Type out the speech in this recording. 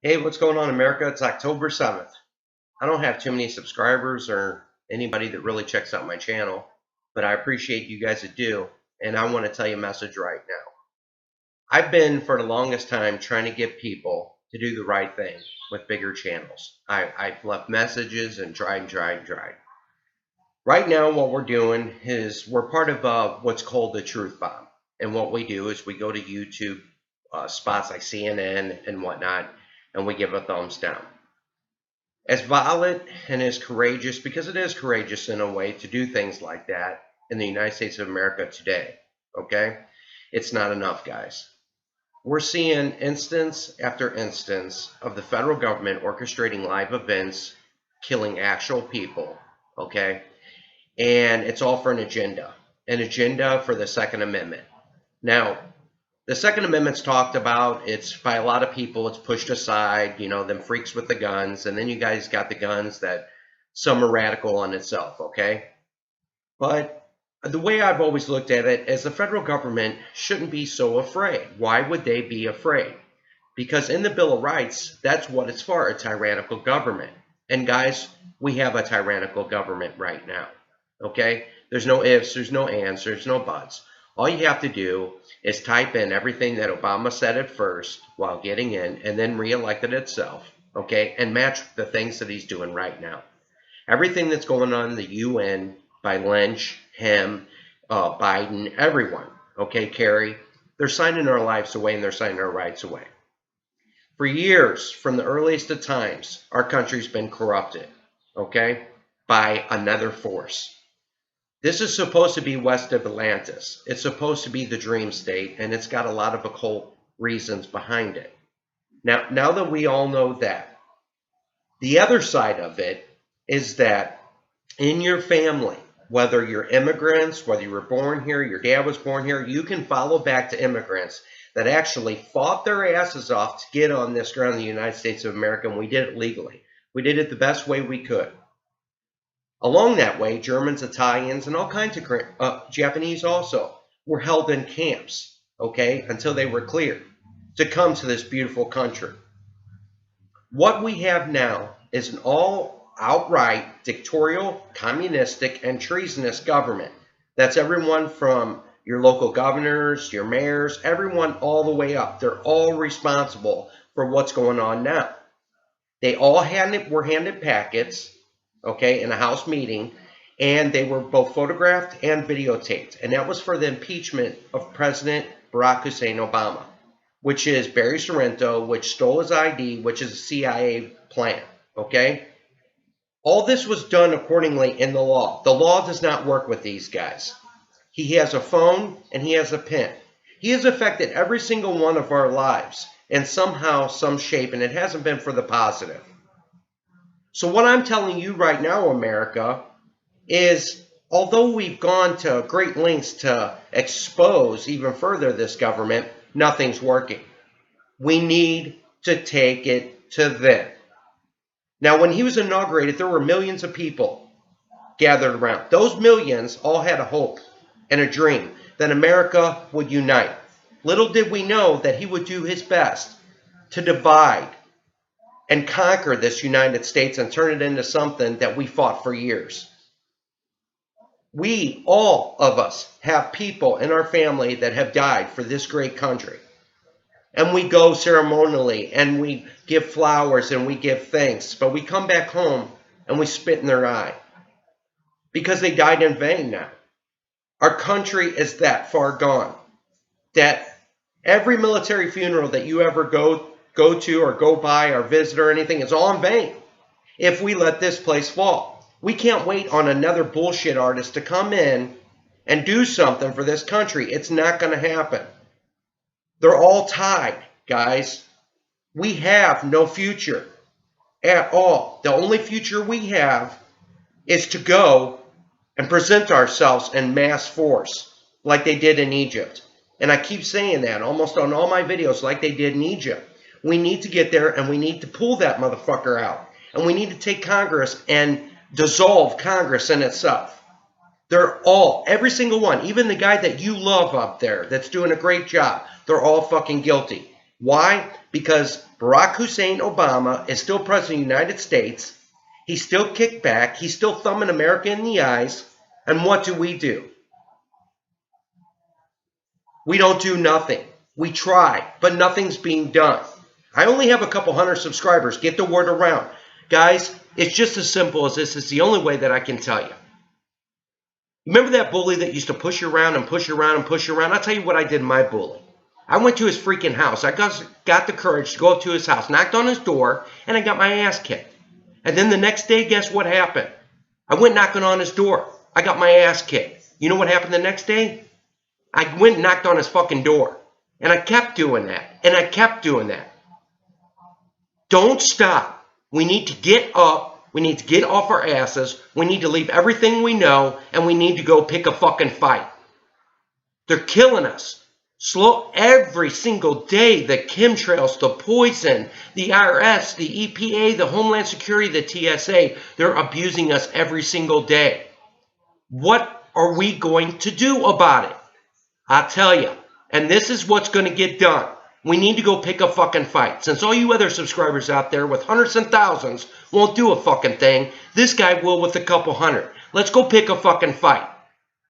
Hey, what's going on, America? It's October 7th. I don't have too many subscribers or anybody that really checks out my channel, but I appreciate you guys that do, and I want to tell you a message right now. I've been, for the longest time, trying to get people to do the right thing with bigger channels. I've left messages and tried. Right now, what we're doing is we're part of what's called the Truth Bomb. And what we do is we go to YouTube spots like CNN and whatnot, and we give a thumbs down. As violent and as courageous, because it is courageous in a way to do things like that in the United States of America today, okay? It's not enough, guys. We're seeing instance after instance of the federal government orchestrating live events, killing actual people, okay? And it's all for an agenda for the Second Amendment. Now, the Second Amendment's talked about, it's by a lot of people, it's pushed aside, them freaks with the guns, and then you guys got the guns that some are radical on itself, okay? But the way I've always looked at it is the federal government shouldn't be so afraid. Why would they be afraid? Because in the Bill of Rights, that's what it's for, a tyrannical government. And guys, we have a tyrannical government right now, okay? There's no ifs, there's no ands, there's no buts. All you have to do is type in everything that Obama said at first while getting in and then reelected itself, okay, and match the things that he's doing right now. Everything that's going on in the UN by Lynch, him, Biden, everyone, okay, Kerry, they're signing our lives away and they're signing our rights away. For years, from the earliest of times, our country's been corrupted, okay, by another force. This is supposed to be west of Atlantis. It's supposed to be the dream state, and it's got a lot of occult reasons behind it. Now that we all know that, the other side of it is that in your family, whether you're immigrants, whether you were born here, your dad was born here, you can follow back to immigrants that actually fought their asses off to get on this ground in the United States of America, and we did it legally. We did it the best way we could. Along that way, Germans, Italians, and all kinds of Japanese also were held in camps, okay, until they were cleared to come to this beautiful country. What we have now is an all-outright dictatorial, communistic, and treasonous government. That's everyone from your local governors, your mayors, everyone all the way up. They're all responsible for what's going on now. They all were handed packets, okay, in a House meeting, and they were both photographed and videotaped. And that was for the impeachment of President Barack Hussein Obama, which is Barry Sorrento, which stole his ID, which is a CIA plan, okay? All this was done accordingly in the law. The law does not work with these guys. He has a phone and he has a pen. He has affected every single one of our lives in somehow, some shape, and it hasn't been for the positive. So what I'm telling you right now, America, is although we've gone to great lengths to expose even further this government, nothing's working. We need to take it to them. Now, when he was inaugurated, there were millions of people gathered around. Those millions all had a hope and a dream that America would unite. Little did we know that he would do his best to divide and conquer this United States and turn it into something that we fought for years. We, all of us, have people in our family that have died for this great country. And we go ceremonially and we give flowers and we give thanks. But we come back home and we spit in their eye. Because they died in vain now. Our country is that far gone. That every military funeral that you ever go to or go by or visit or anything is all in vain if we let this place fall. We can't wait on another bullshit artist to come in and do something for this country. It's not going to happen. They're all tied, guys. We have no future at all. The only future we have is to go and present ourselves in mass force like they did in Egypt. And I keep saying that almost on all my videos, like they did in Egypt. We need to get there and we need to pull that motherfucker out. And we need to take Congress and dissolve Congress in itself. They're all, every single one, even the guy that you love up there that's doing a great job, they're all fucking guilty. Why? Because Barack Hussein Obama is still president of the United States. He's still kicked back. He's still thumbing America in the eyes. And what do? We don't do nothing. We try, but nothing's being done. I only have a couple hundred subscribers. Get the word around. Guys, it's just as simple as this. It's the only way that I can tell you. Remember that bully that used to push you around and push you around and push you around? I'll tell you what I did to my bully. I went to his freaking house. I got the courage to go up to his house, knocked on his door, and I got my ass kicked. And then the next day, guess what happened? I went knocking on his door. I got my ass kicked. You know what happened the next day? I went and knocked on his fucking door. And I kept doing that. And I kept doing that. Don't stop. We need to get up. We need to get off our asses. We need to leave everything we know. And we need to go pick a fucking fight. They're killing us. Slow every single day. The chemtrails, the poison, the IRS, the EPA, the Homeland Security, the TSA. They're abusing us every single day. What are we going to do about it? I'll tell you. And this is what's going to get done. We need to go pick a fucking fight. Since all you other subscribers out there with hundreds and thousands won't do a fucking thing, this guy will with a couple hundred. Let's go pick a fucking fight.